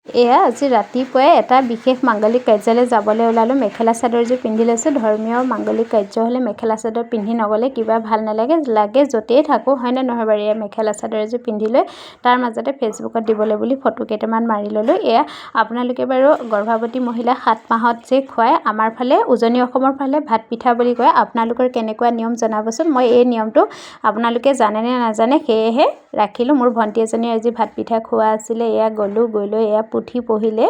এয়া আজি ৰাতিপুৱাই এটা বিশেষ মাংগলিক কাৰ্যলৈ যাবলৈ ওলালোঁ। মেখেলা চাদৰযোৰ পিন্ধি লৈছোঁ। ধৰ্মীয় মাংগলিক কাৰ্য হ'লে মেখেলা চাদৰ পিন্ধি নগ'লে কিবা ভাল নালাগে। য'তেই থাকোঁ হয়নে নহয় বাৰু, এয়া মেখেলা চাদৰ এযোৰ পিন্ধি লৈ তাৰ মাজতে ফেচবুকত দিবলৈ বুলি ফটো কেইটামান মাৰি ল'লোঁ। এয়া আপোনালোকে বাৰু গৰ্ভৱতী মহিলা 7 মাহত যে খুৱায়, আমাৰ ফালে উজনি অসমৰ ফালে ভাত পিঠা বুলি কয়। আপোনালোকৰ কেনেকুৱা নিয়ম জনাবচোন। মই এই নিয়মটো আপোনালোকে জানেনে নাজানে সেয়েহে ৰাখিলোঁ। মোৰ ভণ্টি এজনীয়ে আজি ভাত পিঠা খোৱা আছিলে। এয়া গ'লোঁ, গৈ লৈ এয়া পুথি পঢ়িলে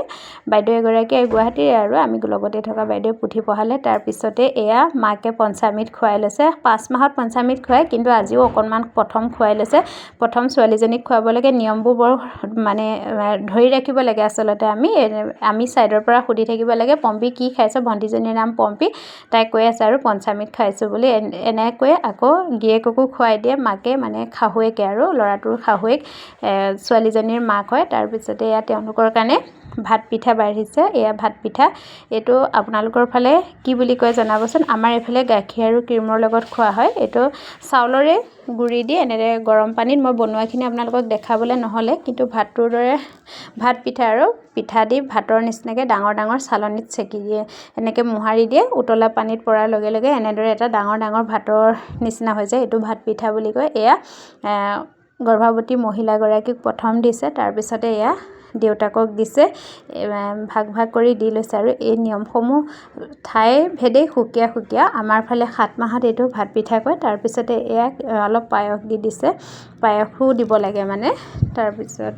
বাইদেউ এগৰাকীয়ে, গুৱাহাটীৰে আৰু আমি লগতে থকা বাইদেৱে পুথি পঢ়ালে। তাৰপিছতে এয়া মাকে পঞ্চামৃত খুৱাই লৈছে। 5 মাহত পঞ্চামৃত খুৱায়, কিন্তু আজিও অকণমান প্ৰথম খুৱাই লৈছে। প্ৰথম ছোৱালীজনীক খুৱাব লাগে। নিয়মবোৰ বৰ মানে ধৰি ৰাখিব লাগে আচলতে। আমি ছাইডৰ পৰা সুধি থাকিব লাগে, পম্পী কি খাইছ? ভণ্টিজনীৰ নাম পম্পী, তাই কৈ আছে আৰু পঞ্চামৃত খাইছোঁ বুলি। এনেকৈ আকৌ গিৰিয়েককো খুৱাই দিয়ে মাকে, মানে শাহুৱেকে আৰু ল'ৰাটোৰ শাহুৱেক ছোৱালীজনীৰ মাক হয়। তাৰপিছতে এয়া তেওঁলোকৰ কাৰণে ভাত পিঠা বাঢ়িছে। এয়া ভাত পিঠা, এইটো আপোনালোকৰ ফালে কি বুলি কয় জনাবচোন। আমাৰ এইফালে গাখীৰ আৰু ক্ৰীমৰ লগত খোৱা হয়। এইটো চাউলৰে গুড়ি দি এনেদৰে গৰম পানীত, মই বনোৱাখিনি আপোনালোকক দেখাবলৈ নহ'লে, কিন্তু ভাতটোৰ দৰে ভাত পিঠা আৰু পিঠা দি ভাতৰ নিচিনাকৈ ডাঙৰ ডাঙৰ চালনীত চেকি দিয়ে, এনেকৈ মোহাৰি দিয়ে। উতলা পানীত পৰাৰ লগে লগে এনেদৰে এটা ডাঙৰ ডাঙৰ ভাতৰ নিচিনা হৈ যায়। এইটো ভাত পিঠা বুলি কয়। এয়া গৰ্ভৱতী মহিলাগৰাকীক প্ৰথম দিছে, তাৰপিছতে এয়া দেউতাকক দিছে। ভাগ ভাগ কৰি দি লৈছে। আৰু এই নিয়মসমূহ ঠাই ভেদে সুকীয়া সুকীয়া। আমাৰ ফালে 7 মাহত এইটো ভাত পিঠা কয়। তাৰপিছতে এয়া অলপ পায়স দি দিছে, পায়সো দিব লাগে মানে। তাৰপিছত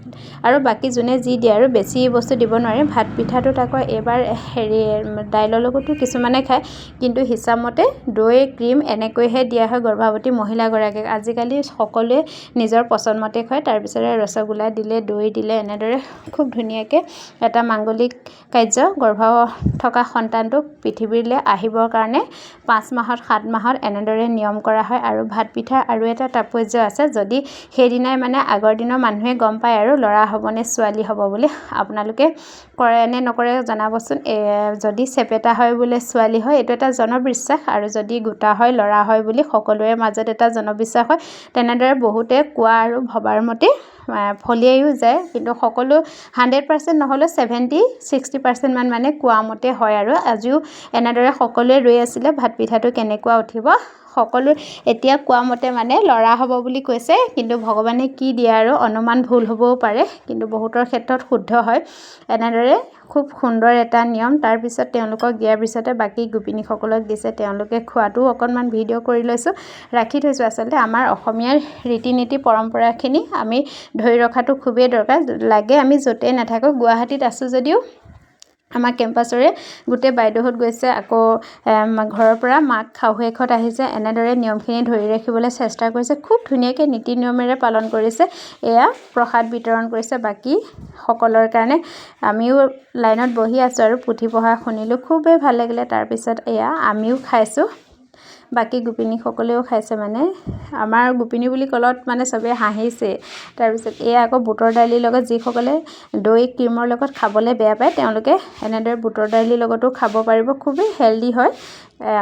আৰু বাকী যোনে যি দিয়ে আৰু বেছি বস্তু দিব নোৱাৰে। ভাত পিঠাটোত আকৌ এইবাৰ দাইলৰ লগতো কিছুমানে খায়, কিন্তু হিচাপমতে দৈ ক্ৰীম এনেকৈহে দিয়া হয় গৰ্ভৱতী মহিলাগৰাকীক। আজিকালি সকলোৱে নিজৰ পচন্দমতে খুৱায়। তাৰপিছতে ৰসগোল্লা দিলে, দৈ দিলে, এনেদৰে খুব ধুনীয়াকৈ এটা মাংগলিক কাৰ্য গৰ্ভ থকা সন্তানটোক পৃথিৱীলৈ আহিবৰ কাৰণে 5 মাহত 7 মাহত এনেদৰে নিয়ম কৰা হয়। আৰু ভাত পিঠাৰ আৰু এটা তাৎপৰ্য আছে। যদি সেইদিনাই মানে আগৰ দিনৰ মানুহে গম পায় আৰু ল'ৰা হ'ব নে ছোৱালী হ'ব বুলি, আপোনালোকে কৰে নে নকৰে জনাবচোন। যদি চেপেটা হয় বোলে ছোৱালী হয়, এইটো এটা জনবিশ্বাস। আৰু যদি গোটা হয় ল'ৰা হয় বুলি সকলোৰে মাজত এটা জনবিশ্বাস হয়। তেনেদৰে বহুতে কোৱা আৰু ভবাৰ মতে ফলিয়াইও যায়, কিন্তু সকলো 100% নহ'লেও 70-60% মান মানে কোৱা মতে হয়। আৰু আজিও এনেদৰে সকলোৱে ৰৈ আছিলে ভাত পিঠাটো কেনেকুৱা উঠিব। সকলো এতিয়া কোৱা মতে মানে ল'ৰা হ'ব বুলি কৈছে, কিন্তু ভগৱানে কি দিয়ে আৰু অনুমান ভুল হ'বও পাৰে, কিন্তু বহুতৰ ক্ষেত্ৰত শুদ্ধ হয়। এনেদৰে খুব সুন্দৰ এটা নিয়ম। তাৰপিছত তেওঁলোকক দিয়াৰ পিছতে বাকী গোপিনীসকলক দিছে। তেওঁলোকে খোৱাটো অকণমান ভিডিঅ' কৰি লৈছোঁ, ৰাখি থৈছোঁ। আচলতে আমাৰ অসমীয়াৰ ৰীতি নীতি পৰম্পৰাখিনি আমি ধৰি ৰখাটো খুবেই দৰকাৰ লাগে। আমি য'তেই নাথাকোঁ, গুৱাহাটীত আছোঁ যদিও আমাৰ কেম্পাছৰে গোটেই বাইদেউহঁত গৈছে, আকৌ ঘৰৰ পৰা মাক শাহুৱেকহঁত আহিছে। এনেদৰে নিয়মখিনি ধৰি ৰাখিবলৈ চেষ্টা কৰিছে। খুব ধুনীয়াকৈ নীতি নিয়মেৰে পালন কৰিছে। এয়া প্ৰসাদ বিতৰণ কৰিছে বাকী সকলৰ কাৰণে। আমিও লাইনত বহি আছোঁ আৰু পুথি পঢ়া শুনিলোঁ, খুবেই ভাল লাগিলে। তাৰপিছত এয়া আমিও খাইছোঁ, বাকী গোপিনীসকলেও খাইছে। মানে আমাৰ গোপিনী বুলি ক'লত মানে চবেই হাঁহিছে। তাৰপিছত এয়া আকৌ বুটৰ দালিৰ লগত, যিসকলে দৈ ক্ৰীমৰ লগত খাবলৈ বেয়া পায় তেওঁলোকে এনেদৰে বুটৰ দালিৰ লগতো খাব পাৰিব, খুবেই হেল্ডি হয়।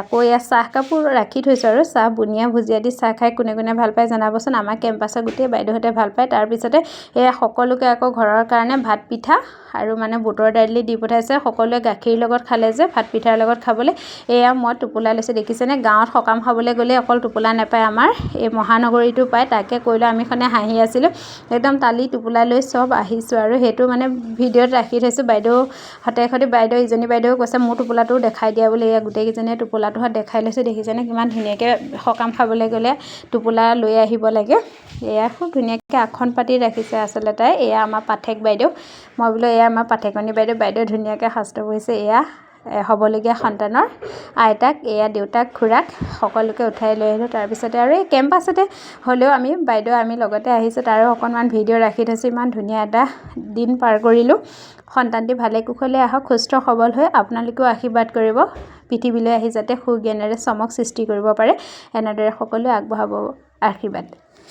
আকৌ এয়া চাহ কাপো ৰাখি থৈছোঁ, আৰু চাহ বুনিয়া ভুজিয়া দি চাহ খাই কোনে কোনে ভাল পায় জনাবচোন। আমাৰ কেম্পাছৰ গোটেই বাইদেউহঁতে ভাল পায়। তাৰপিছতে এয়া সকলোকে আকৌ ঘৰৰ কাৰণে ভাত পিঠা আৰু মানে বুটৰ দালি দি পঠাইছে। সকলোৱে গাখীৰ লগত খালে যে ভাত পিঠাৰ লগত খাবলৈ। এয়া মই টোপোলা লৈছোঁ, দেখিছেনে। গাঁৱত সকাম খাবলৈ গ'লে অকল টোপোলা নাপায়, আমাৰ এই মহানগৰীটো পায়। তাকে কৰিলোঁ, আমি খনে হাঁহি আছিলোঁ। একদম তালি টোপোলা লৈ চব আহিছোঁ, আৰু সেইটো মানে ভিডিঅ'ত ৰাখি থৈছোঁ। বাইদেউহঁতে বাইদেউ ইজনী বাইদেউ কৈছে মোৰ টোপোলাটোও দেখাই দিয়া বুলি। এয়া গোটেইকেইজনীয়ে টোপোলাটোহঁত দেখাই লৈছোঁ। দেখিছেনে কিমান ধুনীয়াকৈ সকাম খাবলৈ গ'লে টোপোলা লৈ আহিব লাগে। এয়া খুব ধুনীয়াকৈ আসন পাতি ৰাখিছে আচলতে। এয়া আমাৰ পাঠক বাইদেউ। মই বোলো এয়া আমাৰ পাঠকনী বাইদেউ। বাইদেউ ধুনীয়াকৈ সাজটো বহিছে। এয়া হ'বলগীয়া সন্তানৰ আইতাক, এয়া দেউতাক, খুৰাক সকলোকে উঠাই লৈ আহিলোঁ। তাৰপিছতে আৰু এই কেম্পাছতে হ'লেও আমি লগতে আহিছোঁ, তাৰো অকণমান ভিডিঅ' ৰাখি থৈছোঁ। ইমান ধুনীয়া এটা দিন পাৰ কৰিলোঁ। সন্তানটি ভালে কুশলে আহক, সুস্থ সবল হৈ। আপোনালোকেও আশীৰ্বাদ কৰিব, পৃথিৱীলৈ আহি যাতে সুজ্ঞানেৰে চমক সৃষ্টি কৰিব পাৰে। এনেদৰে সকলোৱে আগবঢ়াব আশীৰ্বাদ।